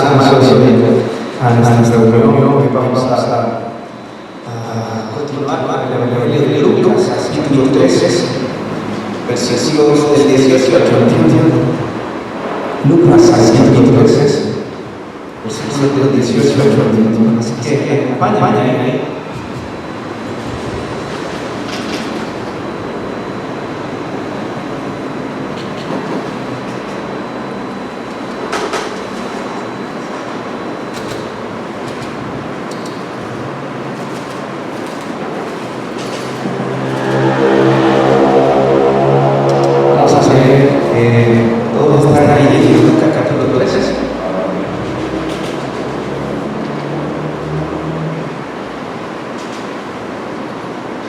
amados a nuestra reunión. Hoy vamos a continuar con el Evangelio de Lucas, capítulo 13, versículos del 18 al 21. Lucas, capítulo 13, versículos del 18 al 21. Así que acompáñame ahí.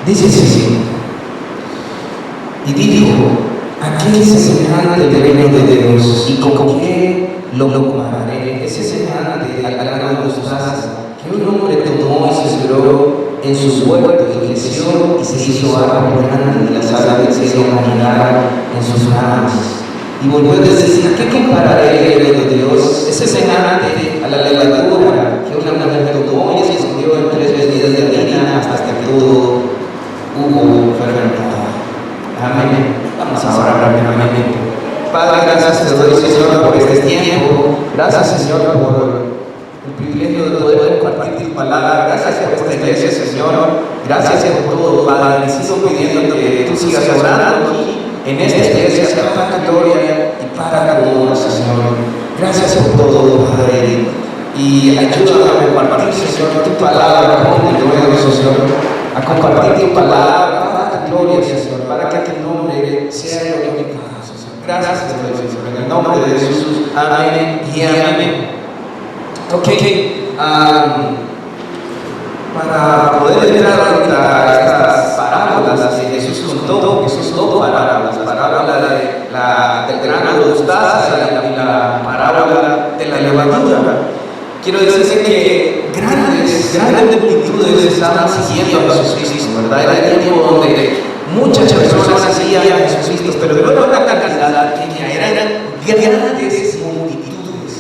Dice así, y dijo, ¿a qué es semejante el reino de Dios y con qué lo compararé? Es semejante al grano de mostaza que un hombre tomó y se sembró en su huerto y creció y se hizo árbol grande y las aves del cielo anidar en sus ramas. Y volvió a decir, ¿a qué compararé el reino de Dios? Es semejante a la levadura que una mujer tomó y se escondió en 3 medidas de harina hasta que todo hubo fermentado. Amén. Vamos a orar rápidamente. Padre, gracias te doy, Señor, por este tiempo. Gracias, Señor, por el privilegio de poder compartir tu palabra. Gracias por esta iglesia, Señor. Gracias por todo, Padre. Sigo pidiendo que tú sigas orando aquí en esta iglesia para tu gloria y para tu honor, Señor. Gracias por todo, Padre. Y ayúdame a compartir, Señor, tu palabra con el nuevo, Señor. A compartir tu palabra para tu gloria, Señor, para que tu nombre sea glorificado, Señor. Gracias, Señor, en el nombre de Jesús. Amén y amén. Ok, para poder entrar a estas parábolas que Jesús contó, Jesús contó parábolas, la parábola del grano de mostaza y la parábola de la levadura. Quiero decirte que grandes multitudes estaban siguiendo a Jesucristo, ¿verdad? Era el tiempo donde muchas personas seguían a Jesucristo, pero no era una cantidad pequeña, eran grandes multitudes.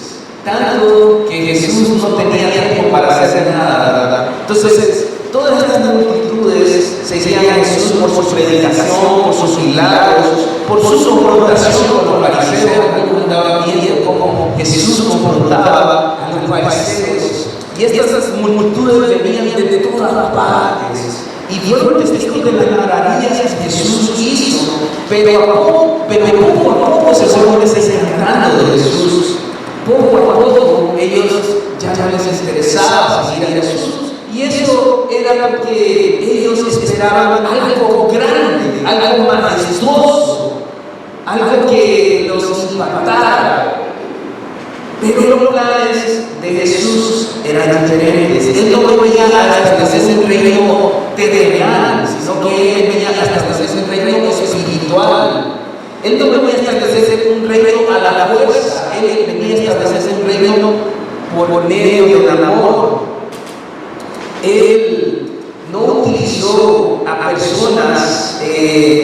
Tanto que Jesús no tenía tiempo para hacer nada, ¿verdad? Entonces, todas estas multitudes seguían a Jesús por su predicación, por sus milagros, por su confrontación con los fariseos. Algunos daban viendo cómo Jesús confrontaba a los fariseos. Y estas multitudes venían de todas las partes y fueron testigos de las maravillas que Jesús hizo, pero poco a poco se fueron desencanando de Jesús. Poco a poco ellos ya no les interesaba seguir a Jesús. Y eso era lo que ellos esperaban, algo grande, algo majestuoso, algo que los impactara. Pero los planes de Jesús eran diferentes. Él no venía a establecer un reino terrenal, sino que Él venía a establecer un reino espiritual. Él no venía a establecer un reino a la fuerza. Él venía a establecer un reino por medio del amor. Él no utilizó a personas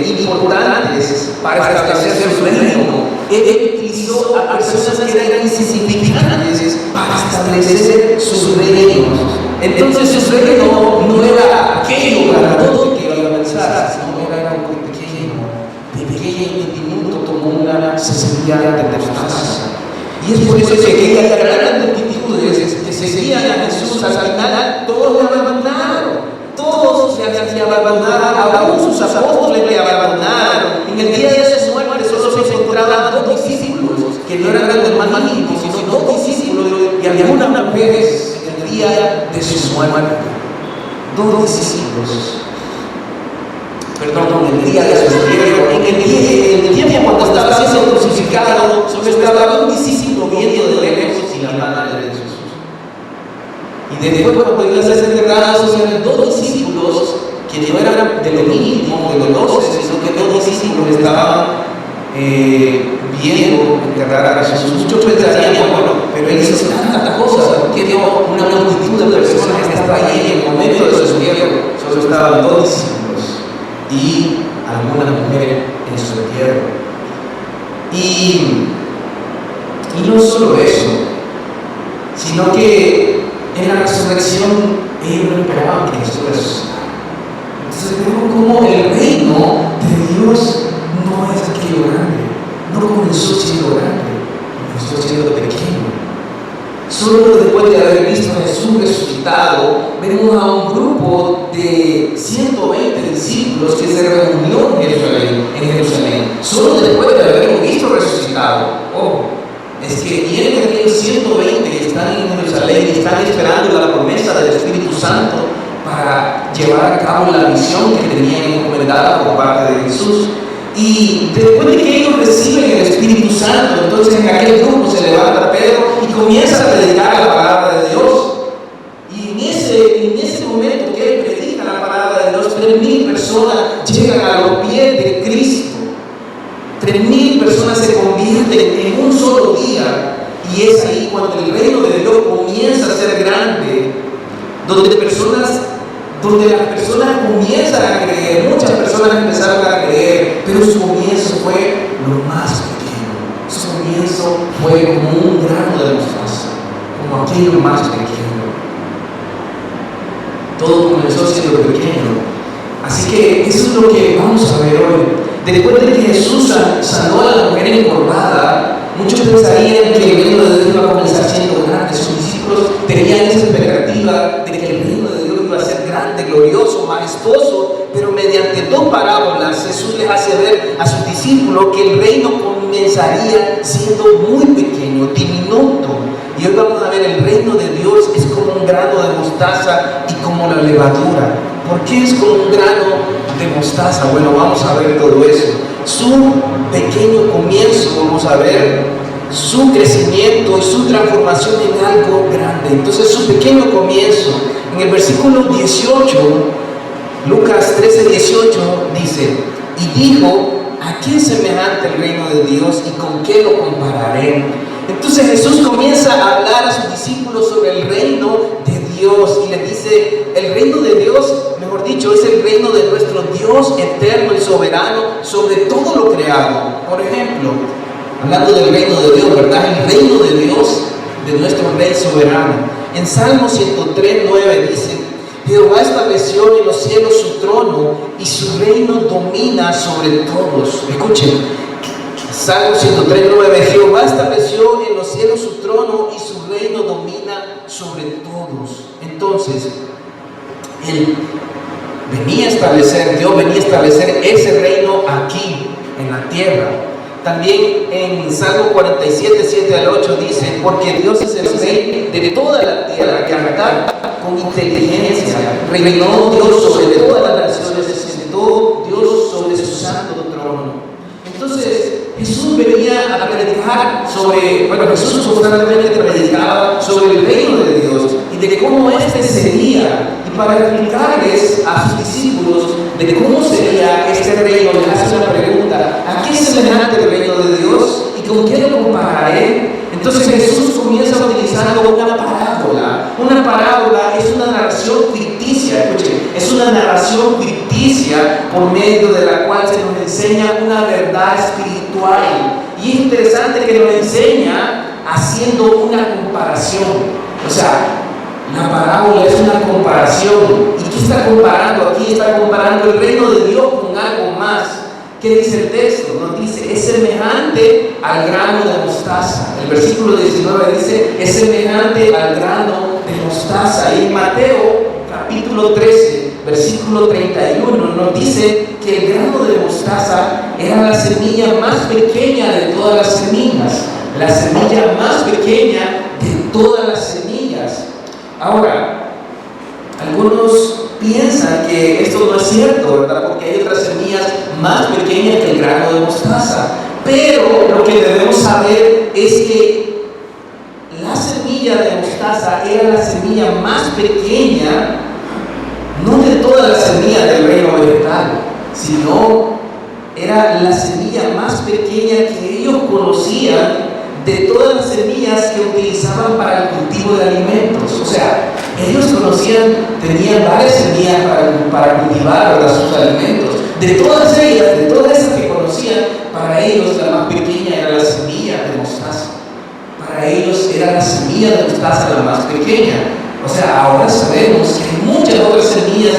importantes para establecer su reino. Él utilizó a personas que eran insignificantes para establecer sus reinos. Entonces su reino no era aquello grandote que iba a pensar, sino era algo pequeño y diminuto como una semilla de mostaza. Y es por eso que aquellas grandes multitudes que seguían a Jesús al final, todos le abandonaron. Todos le abandonaron, aún sus apóstoles le abandonaron. En el día de su muerte solo se encontraban 2 discípulos, que no eran los más íntimos, sino 2 discípulos, y algunas vez en el día de su muerte. 2 discípulos. Perdón, en el día de su muerte. En el tiempo cuando estaba siendo crucificado, solo estaba un discípulo viendo de lejos y la mano de Jesús. Y después cuando iban a ser enterrados, eran 2 discípulos que no eran de lo íntimo, de los 12, sino que 2 discípulos estaban viendo enterrar a Jesús. Muchos pensarían, bueno, pero él hizo tantas cosas, porque dio una multitud de personas que estaban ahí en el momento de su entierro. Solo estaban 2 discípulos y alguna mujer en su entierro. Y no solo eso, en la resurrección ellos no esperaban que Jesús resucitara. Entonces vemos cómo el reino de Dios no es aquello grande, no comenzó siendo grande, comenzó siendo pequeño. Solo después de haber visto a Jesús resucitado, vemos a un grupo de 120 discípulos que se reunió en Jerusalén. Solo después de haberlo visto resucitado. Es que vienen aquellos 120 que están en Jerusalén y están esperando la promesa del Espíritu Santo para llevar a cabo la misión que tenían encomendada por parte de Jesús. Y después de que ellos reciben el Espíritu Santo, entonces en aquel grupo se levanta Pedro y comienza a predicar la palabra de Dios. Y en ese momento que él predica la palabra de Dios, 3,000 personas llegan a los pies de Cristo. 3,000 personas se convierten en un solo día. Y es ahí cuando el reino de Dios comienza a ser grande, donde las personas comienzan a creer. Muchas personas empezaron a creer, pero su comienzo fue lo más pequeño. Su comienzo fue como un grano de mostaza, como aquello más pequeño. Todo comenzó siendo pequeño. Así que eso es lo que vamos a ver hoy. Después de que Jesús sanó a la mujer encorvada, muchos pensarían que el reino de Dios iba a comenzar siendo grande. Sus discípulos tenían esa expectativa de que el reino de Dios iba a ser grande, glorioso, majestuoso, pero mediante 2 parábolas Jesús les hace ver a sus discípulos que el reino comenzaría siendo muy pequeño, diminuto. Y hoy vamos a ver el reino de Dios es como un grano de mostaza y como la levadura. ¿Por qué es como un grano de mostaza? Bueno, vamos a ver todo eso. Su pequeño comienzo, vamos a ver su crecimiento y su transformación en algo grande. Entonces su pequeño comienzo, en el versículo 18, Lucas 13:18 dice: y dijo, ¿a quién semejante el reino de Dios y con qué lo compararé? Entonces Jesús comienza a hablar a sus discípulos sobre el reino de Dios y les dice: el reino de Dios, mejor dicho, es el reino de nuestro Dios eterno y soberano sobre todo lo creado. Por ejemplo, hablando del reino de Dios, ¿verdad? El reino de Dios, de nuestro Rey soberano. En Salmo 103:9 dice: Jehová estableció en los cielos su trono y su reino domina sobre todos. Escuchen, Salmo 103:9: Jehová estableció en los cielos su trono y su reino domina sobre todos. Entonces, Dios venía a establecer ese reino aquí, en la tierra. También en Salmo 47:7-8 dice: porque Dios es el rey de toda la tierra, cantad con inteligencia. Reinó Dios sobre todas las naciones, se sentó Dios sobre su santo trono. Entonces, Jesús venía a predicar Jesús constantemente predicaba sobre el reino de Dios y de cómo este sería. Y para explicarles a sus discípulos de cómo sería este reino, les hace una pregunta: ¿a qué es semejante el reino de Dios y con qué lo compararé? Entonces Jesús comienza utilizando una parábola. Una parábola es una narración ficticia, escuchen, es una narración ficticia por medio de la cual se nos enseña una verdad espiritual. Y es interesante que nos enseña haciendo una comparación. O sea, la parábola es una comparación. ¿Y qué está comparando aquí? Está comparando el reino de Dios con algo más. ¿Qué dice el texto? Nos dice: es semejante al grano de mostaza. El versículo 19 dice: es semejante al grano de mostaza. Y en Mateo capítulo 13, versículo 31 nos dice que el grano de mostaza era la semilla más pequeña de todas las semillas. La semilla más pequeña de todas las semillas. Ahora, algunos piensan que esto no es cierto, ¿verdad? Porque hay otras semillas más pequeñas que el grano de mostaza. Pero lo que debemos saber es que la semilla de mostaza era la semilla más pequeña, no de todas las semillas del reino vegetal, sino era la semilla más pequeña que ellos conocían de todas las semillas que utilizaban para el cultivo de alimentos. O sea, ellos tenían varias semillas para cultivar, ¿verdad?, sus alimentos. De todas ellas, de todas esas que conocían, para ellos la más pequeña era la semilla de mostaza. Para ellos era la semilla de mostaza la más pequeña. O sea, ahora sabemos que hay muchas otras semillas,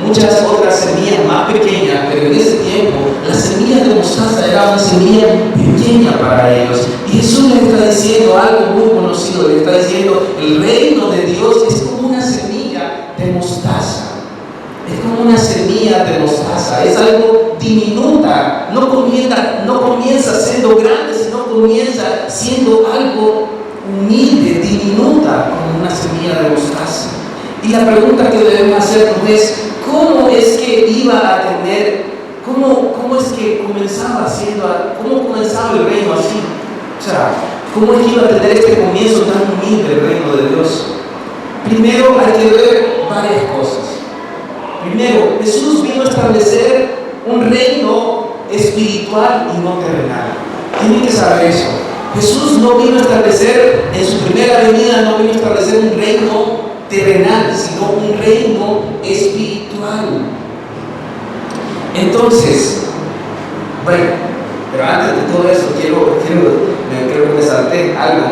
muchas otras semillas más pequeñas, pero en ese tiempo la semilla de mostaza era una semilla pequeña para ellos. Y Jesús les está diciendo algo muy conocido, les está diciendo, el reino de Dios es como una semilla de mostaza. Es como una semilla de mostaza, es algo diminuta, no comienza siendo grande, sino comienza siendo algo humilde, diminuta, como una semilla de mostaza. Y la pregunta que debemos hacernos es, ¿cómo es que iba a tener, cómo es que cómo comenzaba el reino así? O sea, ¿cómo es que iba a tener este comienzo tan humilde el reino de Dios? Primero hay que ver varias cosas. Primero, Jesús vino a establecer un reino espiritual y no terrenal. Tienen que saber eso. Jesús no vino a establecer, en su primera venida, no vino a establecer un reino terrenal, sino un reino espiritual. Entonces, bueno, pero antes de todo eso, creo que me salté algo.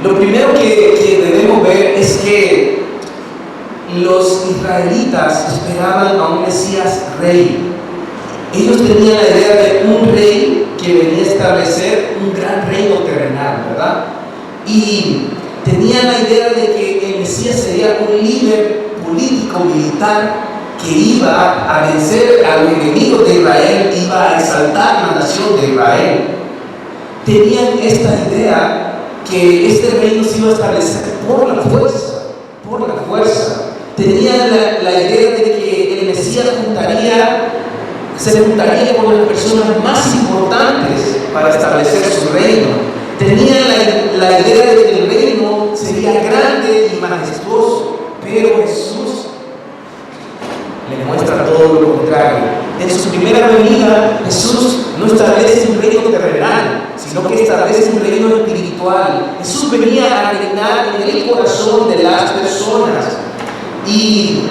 Lo primero que debemos ver es que los israelitas esperaban a un Mesías rey. Ellos tenían la idea de un rey que venía a establecer un gran reino terrenal, ¿verdad? Y tenían la idea de que el Mesías sería un líder político, militar, que iba a vencer a los enemigos de Israel, iba a exaltar la nación de Israel. Tenían esta idea que este reino se iba a establecer por la fuerza. Tenían la idea de que el Mesías se juntaría con las personas más importantes para establecer su reino. Tenían la idea de que el reino sería grande y majestuoso, pero Jesús le muestra todo lo contrario. En su primera venida, Jesús no establece un reino terrenal, sino que establece un reino espiritual. Jesús venía a reinar en el corazón de las personas. Y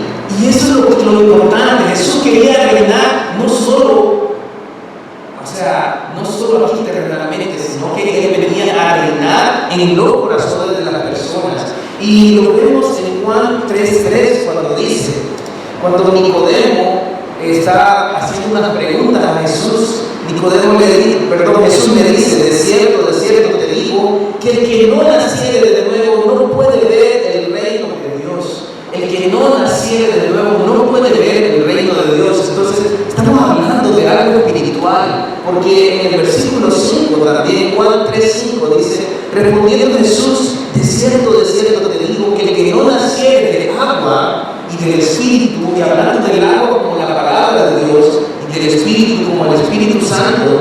eso es lo importante. Jesús quería reinar no solo aquí terrenalmente, sino que Él venía a reinar en los corazones de las personas. Y lo vemos en Juan 3:3 cuando Nicodemo está haciendo unas preguntas a Jesús. Jesús le dice, de cierto te digo, que el que no naciere de nuevo no puede ver el reino de Dios. El que no naciere de nuevo no puede ver el reino de Dios. Entonces, estamos hablando de algo espiritual, porque en el versículo 5 también, Juan 3:5 dice, respondiendo Jesús, de cierto te digo, que el que no naciere de agua y del Espíritu, y hablando del agua como la palabra de Dios, y del Espíritu como el Espíritu Santo,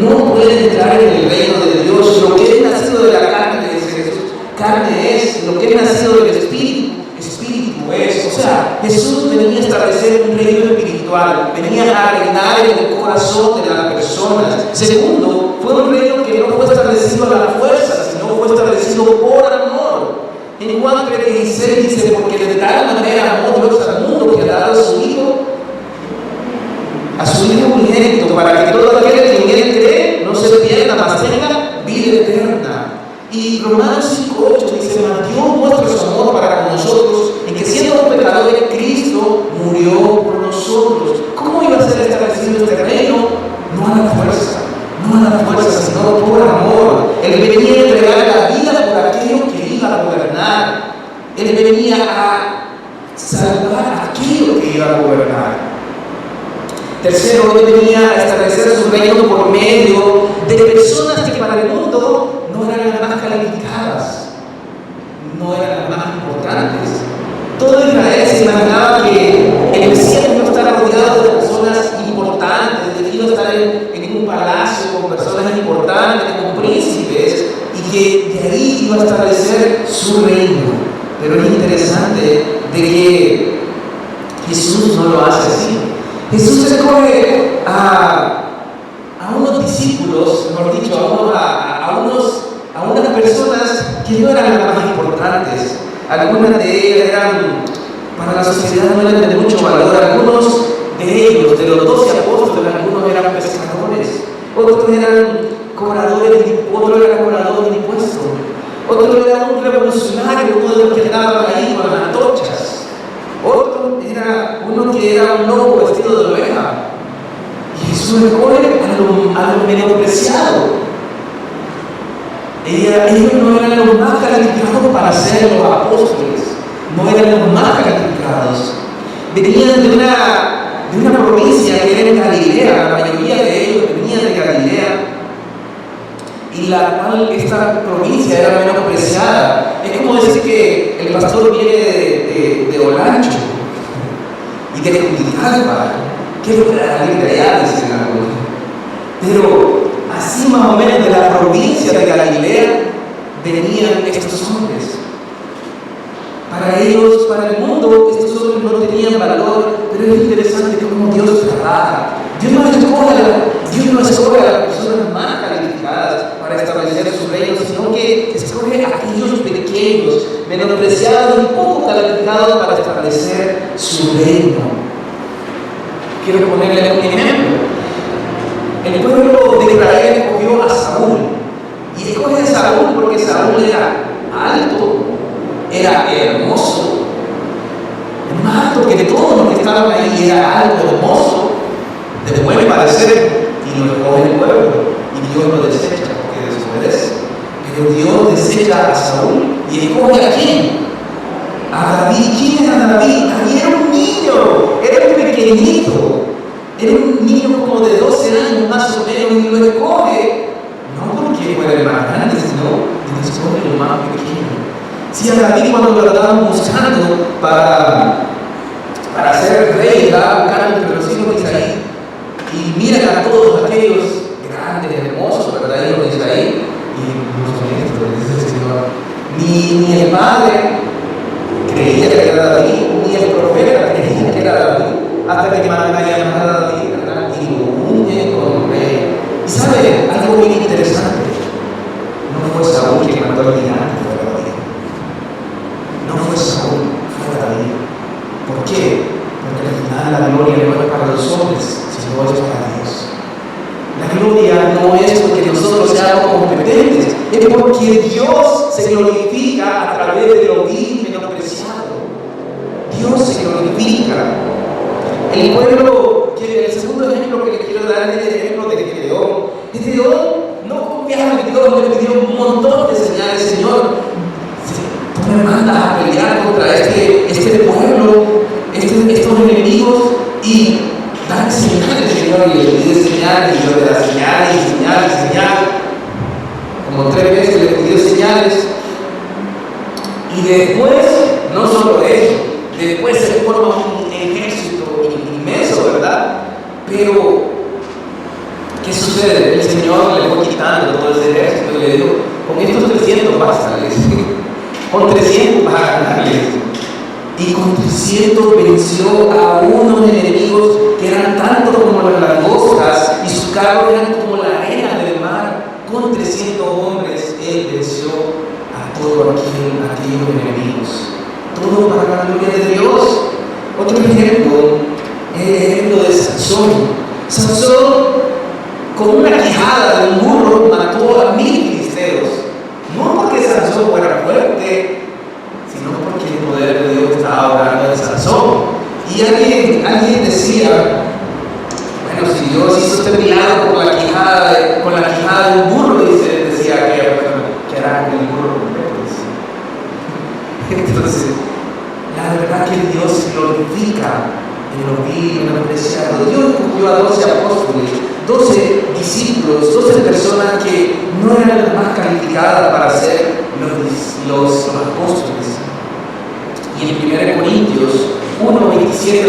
no puede entrar en el reino de Dios. Lo que es nacido de la carne, dice Jesús, carne es, lo que es nacido del Espíritu, Espíritu es. O sea, Jesús venía a establecer un reino espiritual, venía a reinar en el corazón de las personas. Segundo, fue un reino que no fue establecido a la fuerza, sino fue establecido por amor. En Juan 3:16 dice, porque de tal manera amó Dios al mundo que ha dado a su Hijo unigénito, para que todo aquel que en Él cree no se pierda, mas tenga vida eterna. Y Romanos 5:8 dice, mas Dios muestra su amor para con nosotros, en que siendo pecadores, Cristo murió por nosotros. ¿Cómo iba a ser establecido este reino? No a la fuerza, sino por amor. Él venía a entregar la vida por aquello que iba a gobernar. Él venía a salvar a aquello que iba a gobernar. Tercero, Él venía a establecer su reino por medio de personas que para el mundo no eran las más calificadas, no eran las más importantes. Todo Israel se imaginaba que el Mesías iba a estar rodeado de personas importantes, de que iba a estar en un palacio con personas importantes, con príncipes, y que de ahí iba a establecer su reino. Pero es interesante de que Jesús no lo hace así. Jesús escoge a unos discípulos, mejor dicho, a unas personas que no eran las más importantes. Algunas de ellas eran, para la sociedad no eran de mucho valor. Algunos de ellos, de los 12 apóstoles, algunos eran pescadores, otros eran cobradores de impuestos, otro era cobrador de impuestos, otro era un revolucionario, uno de los que andaban ahí con las antorchas. Otro era uno que era un lobo vestido de oveja. Y Jesús recoge a lo menospreciado. Ellos no eran los más calificados para ser los apóstoles, no eran los más calificados. Venían de una provincia que era en Galilea, la mayoría de ellos venían de Galilea, y la cual esta provincia era menospreciada. Es como decir que el pastor viene de Olancho y de Judialba. ¿Qué es lo que era salir de allá? Dicen algunos. Pero así más o menos de la provincia de Galilea venían estos hombres. Para ellos, para el mundo, estos hombres no tenían valor, pero es interesante cómo Dios trabaja. Dios no escoge a las personas más calificadas para establecer su reino, sino que escoge a aquellos pequeños, menospreciados y poco calificados para establecer su reino. Quiero ponerle un ejemplo. El pueblo de Israel escogió a Saúl. Y escoge a Saúl porque Saúl era alto, era hermoso. El más alto que todos los que estaban ahí, era alto, hermoso, de buen parecer. Y lo escoge el pueblo. Y Dios lo desecha porque desobedece. Pero Dios desecha a Saúl y escoge a quién. A David. ¿Quién era David? David era un niño, era un pequeñito. Era un niño como de 12 años más o menos, y lo escoge, no porque fuera el más grande, sino que escoge lo más pequeño. Si a David cuando lo estaban buscando para ser rey, estaba buscando entre los hijos de Isaí, y miran a todos aquellos grandes, hermosos, ¿verdad? Hijos de Isaí, y los honestos, dice el Señor, ni el padre creía que era David, ni el profeta creía que era David, hasta que mandan a llamar a David, ¿verdad? Y lo unen con rey. Y sabe algo muy interesante, no fue Saúl quien mató al gigante, fue David. No fue Saúl, fue David. ¿Por qué? Porque al final la gloria no es para los hombres, sino es para Dios. La gloria no es porque nosotros seamos competentes, es porque Dios se glorifica a través de lo vil y menospreciado. Dios se glorifica. El pueblo, el segundo ejemplo que les quiero dar es el ejemplo de Gedeón. Gedeón no confiaba en Dios, le pidió un montón de señales. Señor, tú me mandas a pelear contra este pueblo, estos enemigos, y dan señales, Señor, y le pide señales, y yo le da señales. Como 3 veces le pidió señales. Y después, no solo eso, después se forma un ejército inmenso, ¿verdad? Pero, ¿qué sucede? El Señor le fue quitando todo ese ejército y le dijo, con estos 300 basta, les con 300 vas a ganarles. Y con 300 venció a unos enemigos que eran tanto como las langostas y sus carros eran como la arena del mar. Con 300 hombres él venció a todos aquellos enemigos. Todo para la gloria de Dios. Otro ejemplo es el ejemplo de Sansón. Sansón, con una quijada de un burro, mató a 1000 filisteos. No porque Sansón fuera fuerte, sino porque el poder de Dios estaba obrando en Sansón. Y alguien decía, bueno, si Dios hizo este milagro con la quijada de un burro, decía aquella persona, que hará con el burro completo. Entonces, la verdad que Dios se glorifica en lo vil y en lo preciado. Dios escogió a 12 apóstoles, 12 discípulos, 12 personas que no eran las más calificadas para ser los apóstoles. Y en 1 Corintios 1, 27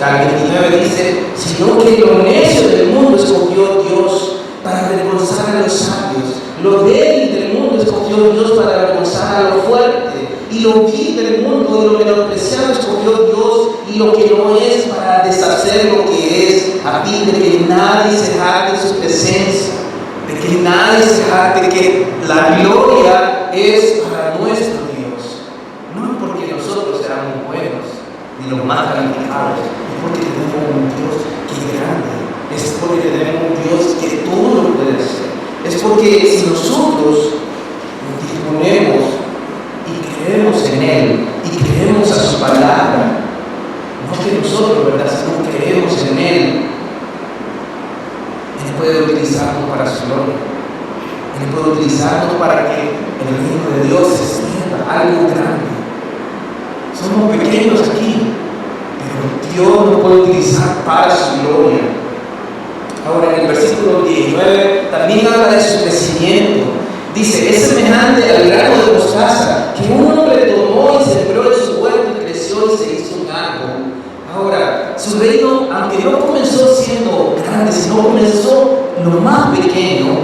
al 29 dice, sino que lo necio del mundo escogió Dios para avergonzar a los sabios, lo débil del mundo escogió Dios para avergonzar a lo fuerte, y lo vil del mundo y lo menospreciado escogió Dios, y lo que no es para deshacer lo que es, a fin de que nadie se jacte en su presencia, de que nadie se jacte, que la gloria es para nuestro Dios. No es porque nosotros seamos buenos, ni los más calificados, es porque tenemos un Dios que es grande, es porque tenemos un Dios que todo lo puede hacer, es porque si nosotros nos disponemos Él y creemos a su palabra, no que nosotros, ¿verdad?, sino creemos en Él, Él puede utilizarnos para su gloria. Él puede utilizarnos para que el reino de Dios se extienda, algo grande. Somos pequeños aquí, pero Dios nos puede utilizar para su gloria. Ahora, en el versículo 19 también habla de su crecimiento. Dice: es semejante al grano de mostaza que un hombre tomó y sembró en su huerto y creció y se hizo un árbol. Ahora, su reino, aunque no comenzó siendo grande, sino comenzó lo más pequeño,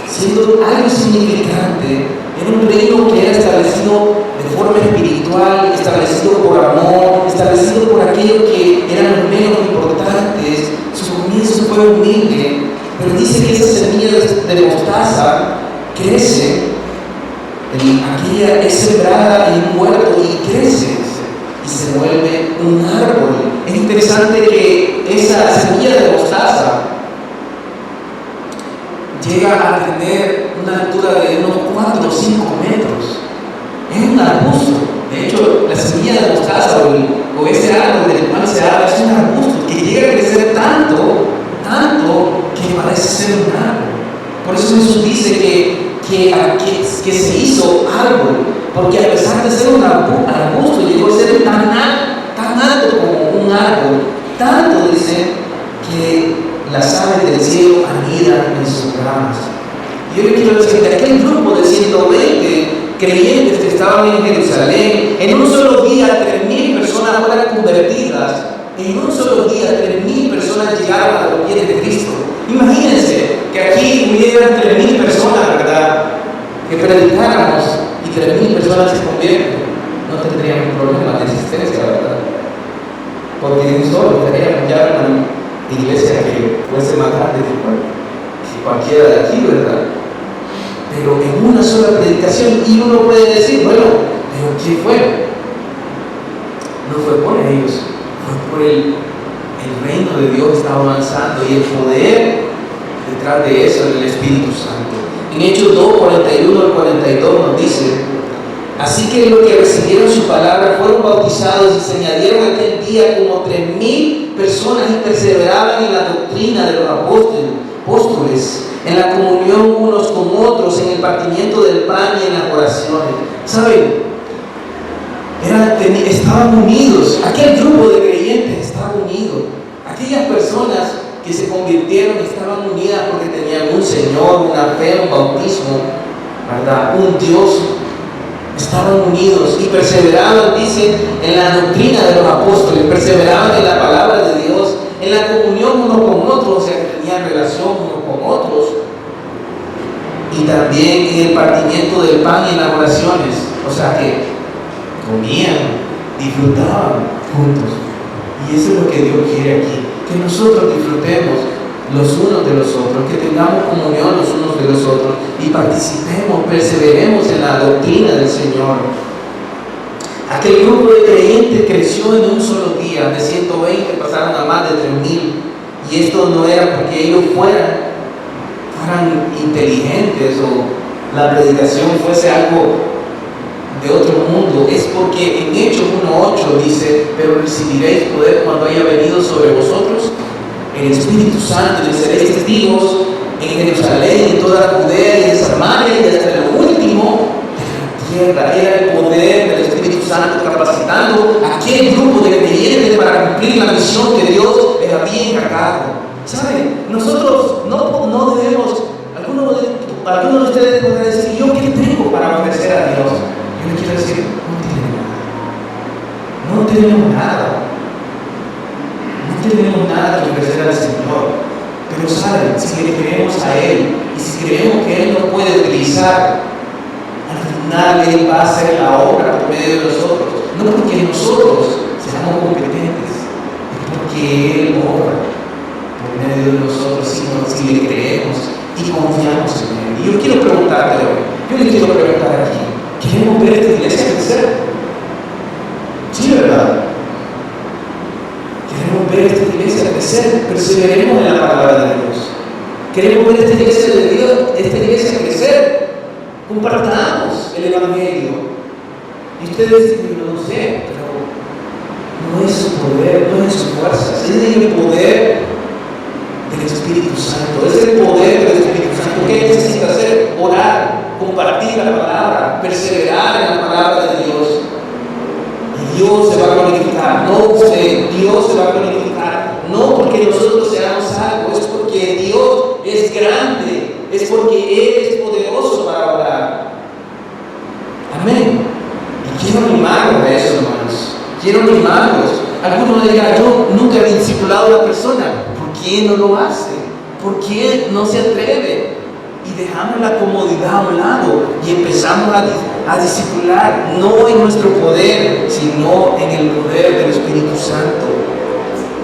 siendo algo insignificante, era un reino que era establecido de forma espiritual, establecido por amor, establecido por aquellos que eran los menos importantes. Su comienzo fue humilde, pero dice que esa semilla de mostaza crece, es sembrada en un huerto y crece y se vuelve un árbol. Es interesante que esa semilla de mostaza llega a tener una altura de unos 4 o 5 metros. Es un arbusto. De hecho, la semilla de mostaza o ese árbol del cual se habla es un arbusto que llega a crecer tanto que parece ser un árbol. Por eso Jesús dice que se hizo árbol, porque a pesar de ser un arbusto, llegó a ser tan alto como un árbol. Tanto dice que las aves del cielo anidan en sus ramas. Yo le quiero decir que aquel grupo de 120 creyentes que estaban en Jerusalén, en un solo día 3,000 personas fueron convertidas. En un solo día 3,000 personas llegaron a los pies de Cristo. Imagínense que aquí hubieran 3,000 personas, ¿verdad?, que predicáramos y 3,000 personas se convierten. No tendríamos problemas de existencia, ¿verdad? Porque de un solo estaríamos ya en una iglesia que fuese más grande que cualquiera de aquí, ¿verdad? Pero en una sola predicación, y uno puede decir: bueno, ¿pero qué fue? No fue por ellos, fue por el reino de Dios estaba avanzando y el poder detrás de eso, el Espíritu Santo. En Hechos 2, 41 al 42 nos dice: así que los que recibieron su palabra fueron bautizados y se añadieron aquel día como 3,000 personas y perseveraban en la doctrina de los apóstoles, en la comunión unos con otros, en el partimiento del pan y en las oraciones. ¿Saben? Estaban unidos. Aquel grupo de creyentes estaba unido. Aquellas personas que se convirtieron estaban unidas porque tenían un Señor, una fe, un bautismo, ¿verdad?, un Dios. Estaban unidos y perseveraban, dice, en la doctrina de los apóstoles, perseveraban en la palabra de Dios, en la comunión unos con otros, o sea, que tenían relación unos con otros, y también en el partimiento del pan y en las oraciones, o sea, que comían, disfrutaban juntos. Y eso es lo que Dios quiere aquí, que nosotros disfrutemos los unos de los otros, que tengamos comunión los unos de los otros y participemos, perseveremos en la doctrina del Señor. Aquel grupo de creyentes creció en un solo día, de 120 pasaron a más de 3,000, y esto no era porque ellos fueran inteligentes o la predicación fuese algo de otro mundo, es porque en Hechos 1:8 dice: pero recibiréis poder cuando haya venido sobre vosotros el Espíritu Santo, y seréis testigos en Jerusalén, en toda Judea y en Samaria y hasta lo último de la tierra. Era el poder del Espíritu Santo capacitando a aquel grupo de creyentes para cumplir la misión que Dios les había encargado. ¿Saben? Nosotros no debemos, algunos de ustedes podrán decir: ¿yo qué tengo para ofrecer a Dios? Yo les quiero decir: no tenemos nada. No tenemos nada que ofrecer al Señor. Pero saben, si le creemos a Él y si creemos que Él nos puede utilizar, al final Él va a hacer la obra por medio de nosotros. No porque nosotros seamos competentes, es porque Él obra por medio de nosotros, sino si le creemos y confiamos en Él. Y yo quiero preguntarle hoy, yo le quiero preguntar aquí: ¿queremos ver esta iglesia crecer? Sí, ¿verdad? Queremos ver esta iglesia crecer, perseveremos en la palabra de Dios. Queremos ver esta iglesia de Dios, esta iglesia crecer. Compartamos el Evangelio. Y ustedes dicen, no lo sé, pero no es su poder, no es su fuerza, es el poder del Espíritu Santo, es el poder del Espíritu Santo. ¿Qué necesita hacer? Orar, compartir la palabra, perseverar en la palabra de Dios. Y Dios se va a glorificar, no usted, Dios se va a glorificar, no porque nosotros seamos algo, es porque Dios es grande, es porque Él es poderoso para orar. Amén. Y quiero animarlos a eso, hermanos. Quiero animarlos. Algunos dirán, yo nunca he discipulado a una persona. ¿Por qué no lo hace? ¿Por qué no se atreve? Y dejamos la comodidad a un lado y empezamos a discipular, no en nuestro poder, sino en el poder del Espíritu Santo.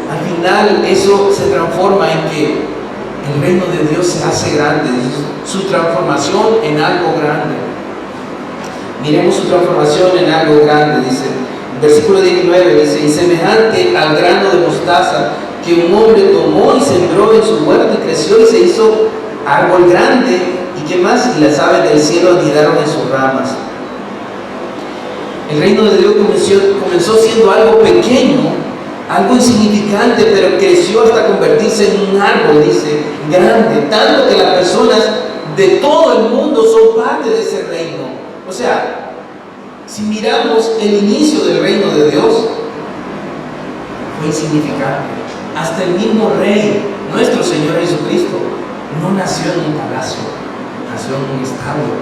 Al final eso se transforma en que el reino de Dios se hace grande, su transformación en algo grande. Miremos su transformación en algo grande, dice. Versículo 19 dice, y semejante al grano de mostaza que un hombre tomó y sembró en su huerto y creció y se hizo árbol grande, y qué más, y las aves del cielo anidaron en sus ramas. El reino de Dios comenzó siendo algo pequeño, algo insignificante, pero creció hasta convertirse en un árbol, dice, grande, tanto que las personas de todo el mundo son parte de ese reino. O sea, si miramos el inicio del reino de Dios, fue insignificante. Hasta el mismo rey, nuestro Señor Jesucristo, no nació en un palacio, nació en un establo,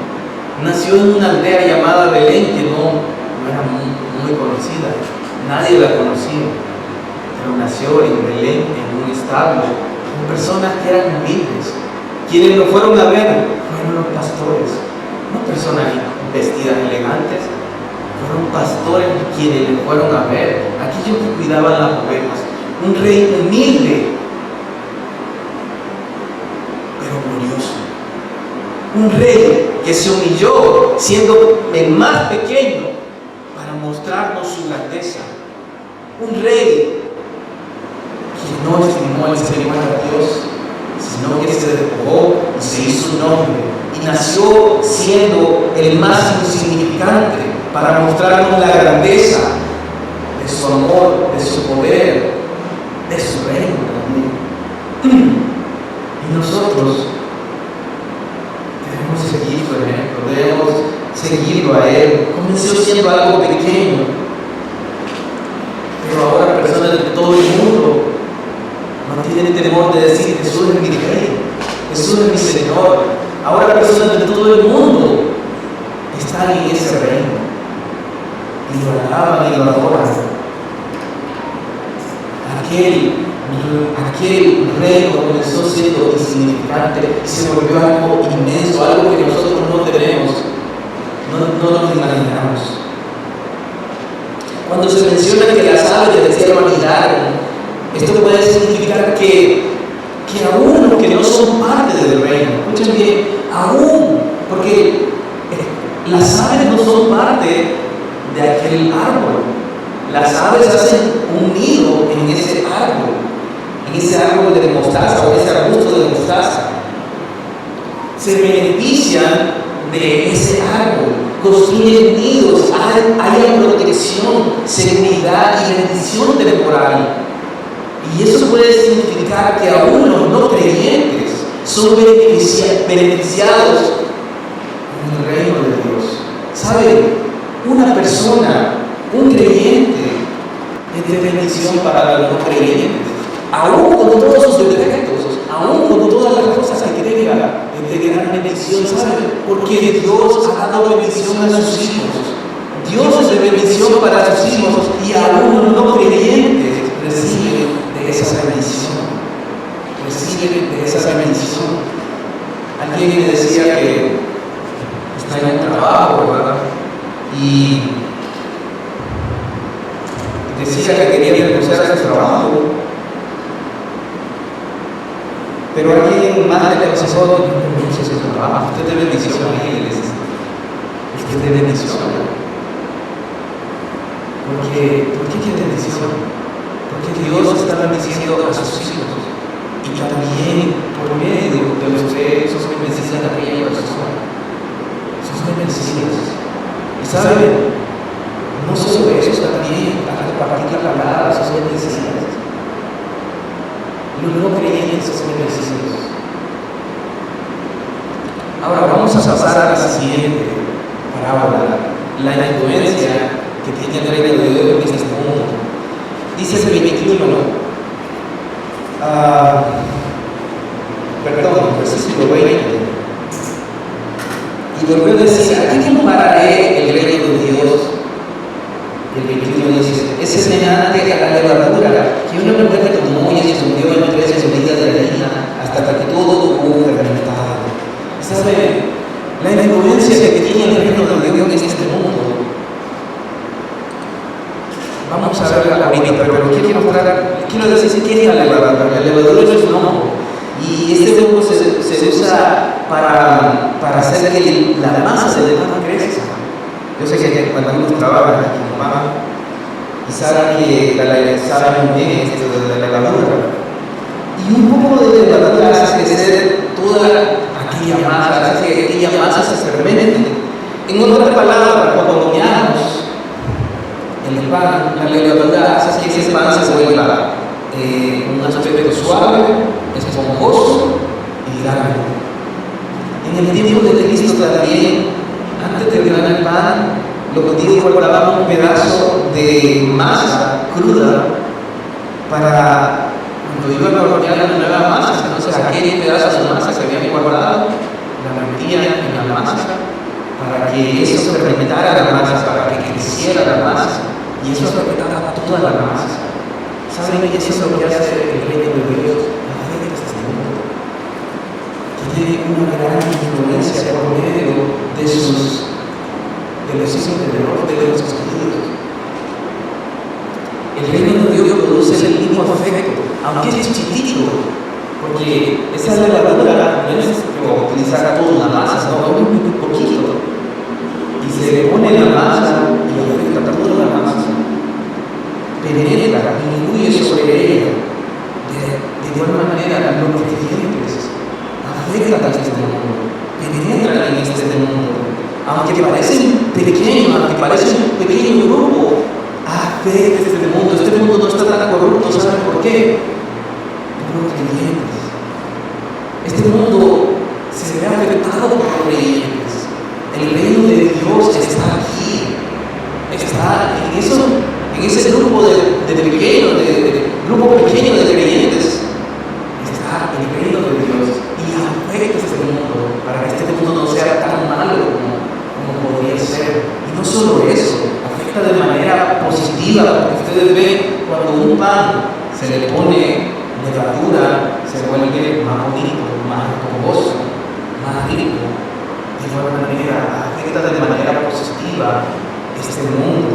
nació en una aldea llamada Belén, que no era muy conocida, nadie la conocía, pero nació en Belén, en un establo, con personas que eran humildes. Quienes lo fueron a ver fueron los pastores, no personas vestidas elegantes, fueron pastores quienes le fueron a ver, aquellos que cuidaban las ovejas. Un rey humilde, pero glorioso. Un rey que se humilló siendo el más pequeño para mostrarnos su grandeza. Un rey que no estimó el ser igual a Dios, sino que se despojó y se hizo un hombre. Y nació siendo el más insignificante para mostrarnos la grandeza de su amor, de su poder, de su reino también. Y nosotros debemos seguir su ejemplo, debemos seguirlo a Él. Comenzó siendo algo pequeño, pero ahora personas de todo el mundo no tienen temor de decir, Jesús es mi rey, Jesús es mi Señor. Ahora personas de todo el mundo están en ese reino y lo alaban y lo adoran. Aquel reino comenzó siendo insignificante y se volvió algo inmenso, algo que nosotros no tenemos, no nos imaginamos. Cuando se menciona que las aves del cielo anidaron, esto puede significar que aún los que no son parte del reino, escuchen bien, aún, porque las aves no son parte de aquel árbol. Las aves hacen un nido en ese árbol de mostaza o ese arbusto de mostaza. Se benefician de ese árbol, construyen nidos, hay protección, seguridad y bendición temporal. Y eso puede significar que aún los no creyentes son beneficiados en el reino de Dios. ¿Saben? Una persona, un creyente, es de bendición para los no creyentes. Aún con todos sus defectos, aún con todas las cosas que tenga, es de gran bendición, ¿saben? Porque Dios ha dado bendición a sus hijos. Dios es de bendición para sus hijos y aún los no creyentes reciben de esa bendición. Reciben de esa bendición. Alguien me decía que está en un trabajo, ¿verdad? Y decía que quería renunciar a ese trabajo. Pero alguien más le aconsejó, no renuncies a ese trabajo. Usted es de bendición a él. Usted es de bendición. ¿Por qué es bendición? Porque Dios está bendiciendo a sus hijos. Y también por medio de ustedes son bendecidas a aquella persona. Son bendecidas. Y saben, tiene el reino de Dios en este mundo. Dice el 21, versículo 20. Y volvió a decir: ¿a qué compararé el reino de Dios? El 21 dice: es semejante a la levadura que una mujer tomó y escondió en 3 medidas de harina hasta que todo hubo fermentado. ¿Sabe la influencia que tiene el reino de Dios en este mundo? Vamos a verla ahorita, pero quiero decir qué es la levadura. La levadura es un hongo, y este hongo se usa para hacer que la masa de pan crezca. Yo sé que cuando algunos trabajan aquí en mamá y saben muy bien esto de la levadura, y un poco de levadura hace crecer toda aquella masa, hace que aquella masa se fermente. En otras palabras, cuando comíamos el pan, la levadura hace que ese pan se vuelva un aspecto suave, esponjoso y largo. En el tiempo de Cristo también, antes de ordenar el pan, los judíos guardaban un pedazo de masa cruda para cuando iban a hornear la nueva masa. Entonces aquel pedazo de masa que habían guardado, la metían en la masa para que eso fermentara la masa, para que creciera la masa, y eso fermentara toda la masa. ¿Saben qué es lo que hace el reino de Dios? La fe de este mundo tiene una gran influencia por medio de los hijos de los escogidos. El reino de Dios produce el mismo efecto, aunque es chiquitito, porque esa levadura no es utilizar toda una masa, sino un poquito, y se le pone en la masa y afecta toda la masa, penetra, influye sobre ella, de igual manera los creyentes afectan a este mundo, penetran en este mundo. Aunque parecen pequeños, aunque parecen un pequeño grupo, afecta este mundo. Este mundo no está tan corrupto, ¿saben por qué? Por los creyentes. Este mundo se ve afectado por los creyentes. El reino de Dios está aquí, está en ese grupo de pequeños, grupo pequeño de creyentes. Está el reino de Dios y afecta este mundo para que este mundo no sea tan malo como podría ser. Y no solo eso, afecta de manera positiva, porque ustedes ven cuando un pan se le pone levadura, se vuelve más bonito, más jugoso, más rico. De igual manera, afecta de manera positiva este mundo.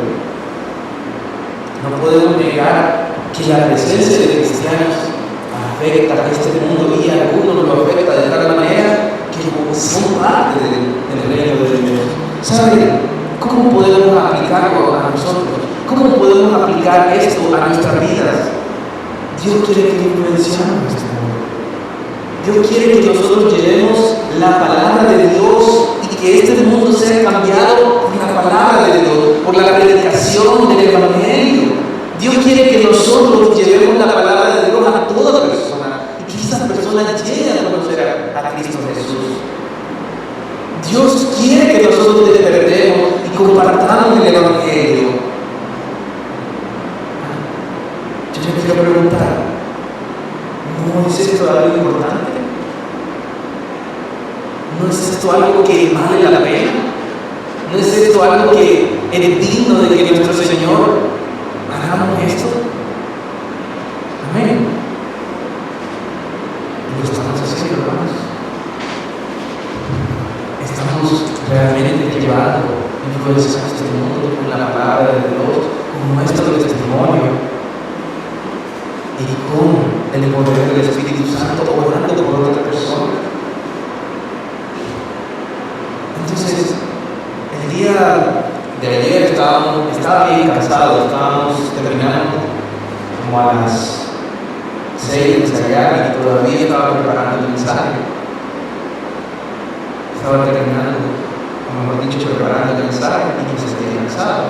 No podemos negar que la presencia de cristianos afecta a este mundo, y a algunos lo afecta de tal manera que son parte del reino de Dios. ¿Saben cómo podemos aplicarlo a nosotros? ¿Cómo podemos aplicar esto a nuestras vidas? Dios quiere que influenciemos este mundo. Dios quiere que nosotros llevemos la palabra de Dios y que este mundo sea cambiado por la palabra de Dios, por la predicación del Evangelio. Dios quiere que nosotros llevemos la palabra de Dios a toda persona y que esa persona llegue a conocer a Cristo Jesús. Dios quiere que nosotros despertemos y compartamos el Evangelio. Yo me quiero preguntar, ¿no es esto algo importante? ¿No es esto algo que vale la pena? ¿No es esto algo que es digno de que nuestro Señor hagamos esto? Amén. Y lo estamos haciendo, hermanos. Estamos realmente llevando influencias a este mundo con la palabra de Dios, con nuestro testimonio y con el poder del Espíritu Santo obrando por otra persona. Entonces, el día de ayer estaba bien cansado, estábamos terminando como a las 6 de ensayar y todavía estaba preparando el mensaje. Estaba terminando, o mejor dicho, preparando el mensaje y me sentía cansado.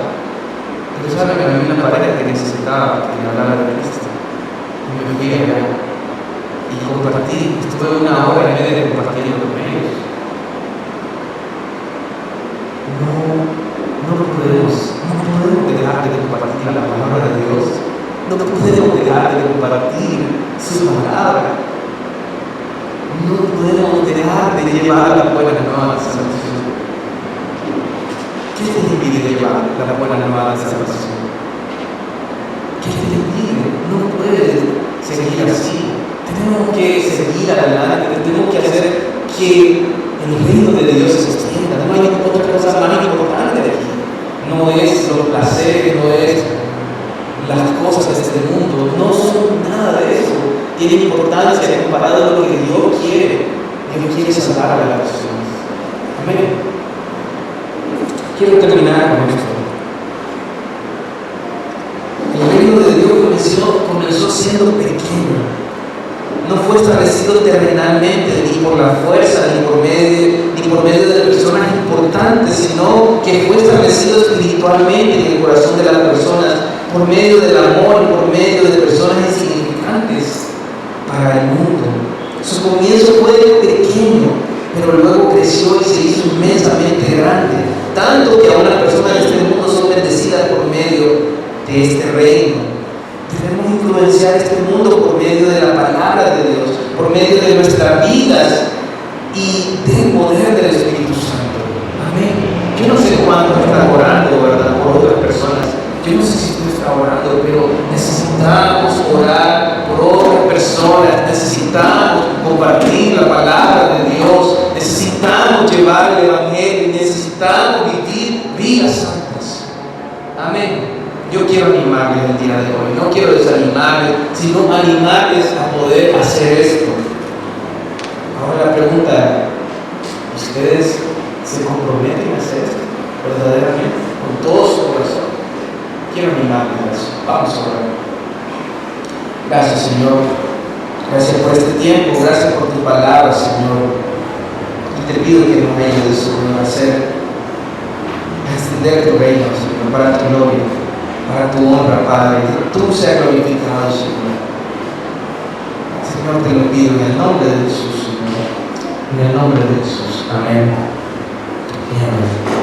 Pero saben, me había una pareja que necesitaba que me hablara de Cristo. Y me fui allá y compartí, estuve 1 hora y media compartiendo con ellos. No podemos dejar de dejar de compartir su palabra. No podemos dejar de llevar la buena nueva de salvación. ¿Qué te impide llevar la buena nueva de salvación? ¿Qué te impide? No puedes seguir así. Tenemos que seguir adelante, tenemos que hacer que el reino de Dios se extienda. No hay otra cosa más importante aquí. No es los placeres, no es las cosas de este mundo, no son nada de eso. Tiene importancia comparado a lo que Dios quiere. Dios quiere salvar a las personas. Amén. Quiero terminar con esto. El reino de Dios comenzó siendo pequeño. No fue establecido terrenalmente, ni por la fuerza, ni por medio de personas importantes, sino que fue establecido espiritualmente en el corazón de las personas, por medio del amor y por medio de personas insignificantes para el mundo. Su comienzo fue pequeño, pero luego creció y se hizo inmensamente grande, tanto que aún las personas de este mundo son bendecidas por medio de este reino. Debemos influenciar este mundo por medio de la palabra de Dios, por medio de nuestras vidas y del poder del Espíritu Santo. Amén. Yo no sé cuánto estás orando, ¿verdad?, por otras personas. Yo no sé si tú estás orando, pero necesitamos orar por otras personas. Necesitamos compartir la palabra de Dios. Necesitamos llevar el Evangelio y necesitamos vivir vidas santas. Amén. Yo quiero animarles el día de hoy, no quiero desanimarles, sino animarles a poder hacer esto. Ahora la pregunta, ¿ustedes se comprometen a hacer esto verdaderamente, con todo su corazón? Quiero animarles a eso. Vamos a orar. Gracias, Señor. Gracias por este tiempo, gracias por tu palabra, Señor. Y te pido que nos ayudes, Señor, a extender tu reino, Señor, para tu gloria, para tu honra, Padre, que tú seas glorificado, Señor. Señor, te lo pido en el nombre de Jesús, Señor. En el nombre de Jesús. Amén. Y amén.